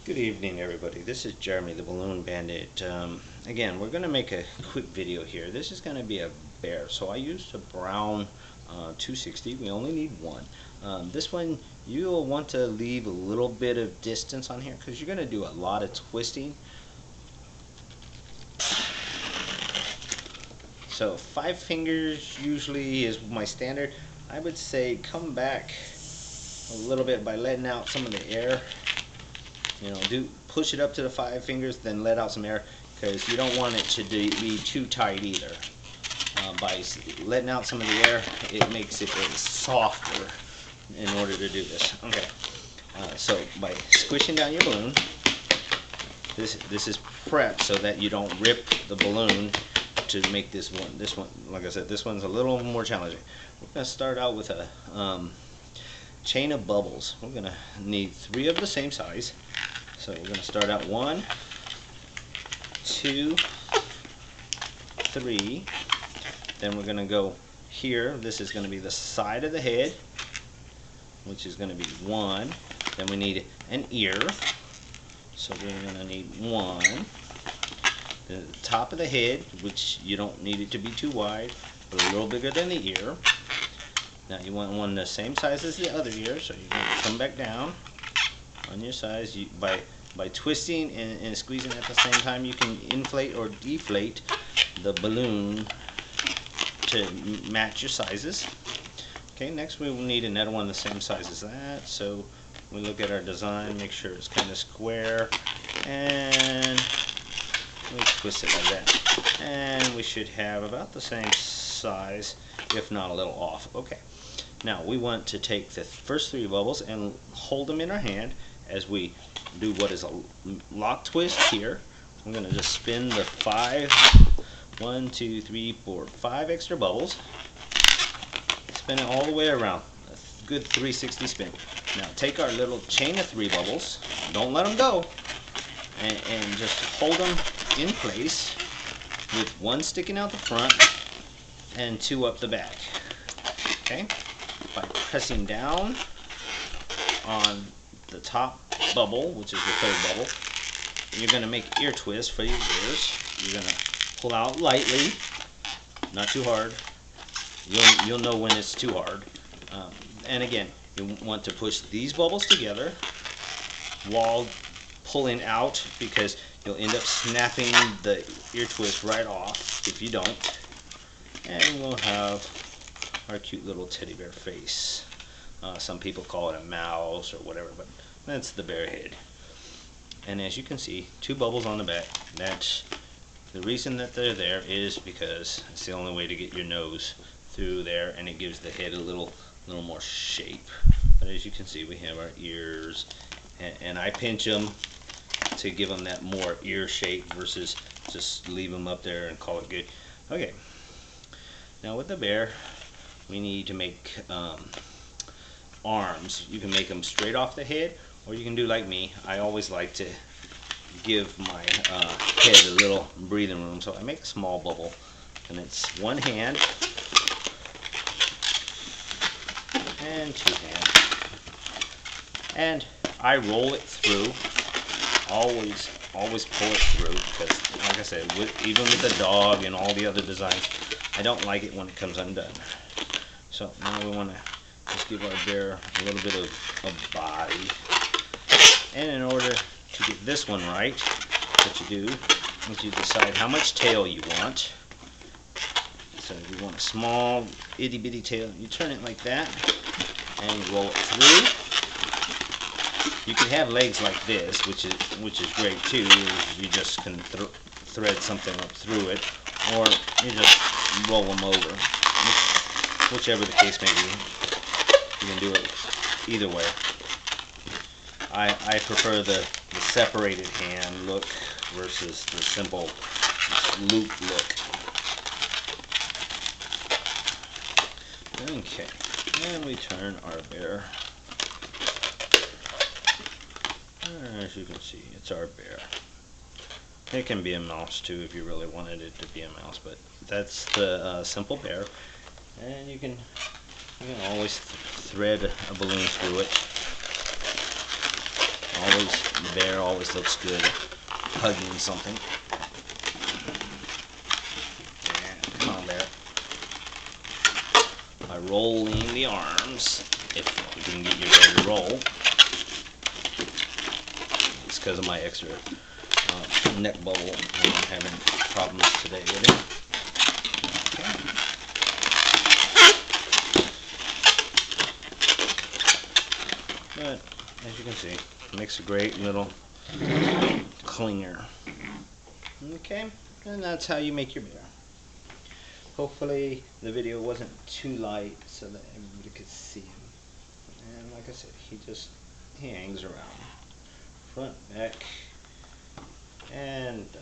Good evening, everybody. This is Jeremy, the Balloon Bandit. Again, we're going to make a quick video here. This is going to be a bear. So I used a brown 260. We only need one. This one, you'll want to leave a little bit of distance on here because you're going to do a lot of twisting. So 5 fingers usually is my standard. I would say come back a little bit by letting out some of the air. You know, push it up to the 5 fingers, then let out some air, because you don't want it to be too tight either. By letting out some of the air, it makes it softer in order to do this. Okay, so by squishing down your balloon, this is prepped so that you don't rip the balloon to make this one. This one, like I said, this one's a little more challenging. We're going to start out with a chain of bubbles. We're going to need 3 of the same size. So we're going to start out 1, 2, 3. Then we're going to go here. This is going to be the side of the head, which is going to be 1. Then we need an ear. So we're going to need 1. The top of the head, which you don't need it to be too wide, but a little bigger than the ear. Now you want one the same size as the other ear, so you're going to come back down on your size. By twisting and squeezing at the same time, you can inflate or deflate the balloon to match your sizes. Okay, next we will need another one the same size as that. So we look at our design, make sure it's kind of square, and we twist it like that. And we should have about the same size, if not a little off. Okay. Now we want to take the first 3 bubbles and hold them in our hand as we do what is a lock twist here. I'm going to just spin the 5, 1, 2, 3, 4, 5 extra bubbles. Spin it all the way around. A good 360 spin. Now take our little chain of 3 bubbles. Don't let them go. And just hold them in place with 1 sticking out the front and 2 up the back. Okay? By pressing down on the top bubble, which is the 3rd bubble, you're going to make ear twists for your ears. You're going to pull out lightly, not too hard. You'll know when it's too hard. And again, you want to push these bubbles together while pulling out, because you'll end up snapping the ear twist right off if you don't. And we'll have our cute little teddy bear face. Some people call it a mouse or whatever, but that's the bear head. And as you can see, 2 bubbles on the back. That's the reason that they're there, is because it's the only way to get your nose through there, and it gives the head a little more shape. But as you can see, we have our ears, and I pinch them to give them that more ear shape versus just leave them up there and call it good. Okay. Now with the bear, we need to make arms. You can make them straight off the head, or you can do like me. I always like to give my head a little breathing room, so I make a small bubble, and it's 1 hand and 2 hands, and I roll it through. Always pull it through, because like I said, even with the dog and all the other designs, I don't like it when it comes undone. So now we want to just give our bear a little bit of a body. And in order to get this one right, what you do is you decide how much tail you want. So if you want a small itty bitty tail, you turn it like that and you roll it through. You can have legs like this, which is great too. You just can thread something up through it, or you just roll them over. Whichever the case may be, you can do it either way. I prefer the separated hand look versus the simple loop look. Okay, and we turn our bear. As you can see, it's our bear. It can be a mouse too if you really wanted it to be a mouse, but that's the simple bear. And you can always thread a balloon through it. Always The bear always looks good hugging something. Yeah, come on, bear. By rolling the arms, if you can get your bear to roll. It's because of my extra neck bubble. I'm having problems today with it. Okay. But as you can see, it makes a great little clinger. Okay, and that's how you make your bear. Hopefully the video wasn't too light so that everybody could see him. And like I said, he hangs around. Front, back, and done.